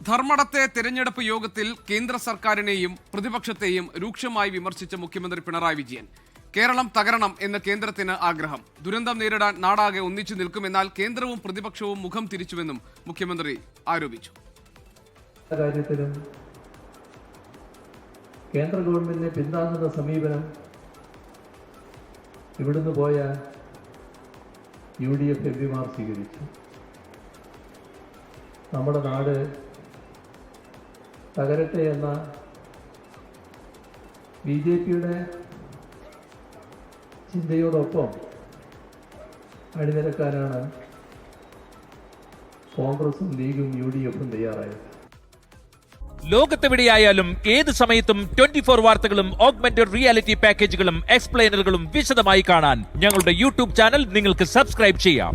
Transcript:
ധർമ്മടത്തെ തെരഞ്ഞെടുപ്പ് യോഗത്തിൽ കേന്ദ്ര സർക്കാരിനെയും പ്രതിപക്ഷത്തെയും രൂക്ഷമായി വിമർശിച്ച മുഖ്യമന്ത്രി പിണറായി വിജയൻ. കേരളം തകരണം എന്ന് കേന്ദ്രത്തിന് ആഗ്രഹം. ദുരന്തം നേരിടാൻ നാടാകെ ഒന്നിച്ചു നിൽക്കുമെന്നാൽ കേന്ദ്രവും പ്രതിപക്ഷവും മുഖം തിരിച്ചുവെന്നും മുഖ്യമന്ത്രി ആരോപിച്ചു. കാര്യത്തിലും കേന്ദ്ര ഗവൺമെന്റിനെ പിന്താങ്ങുന്ന സമീപനം ഇവിടുന്ന് പോയ UDF എംപിമാർ സ്വീകരിച്ചു. നമ്മുടെ നാട് തകരട്ടെ എന്ന BJPയുടെ ചിന്തയോടൊപ്പം അണിനിരക്കാനാണ് കോൺഗ്രസും ലീഗും UDFും തയ്യാറായത്. ലോകത്തെവിടെയായാലും ഏത് സമയത്തും 24 വാർത്തകളും ഓഗ്മെന്റഡ് റിയാലിറ്റി പാക്കേജുകളും എക്സ്പ്ലെയിനറുകളും വിശദമായി കാണാൻ ഞങ്ങളുടെ YouTube ചാനൽ നിങ്ങൾക്ക് സബ്സ്ക്രൈബ് ചെയ്യാം.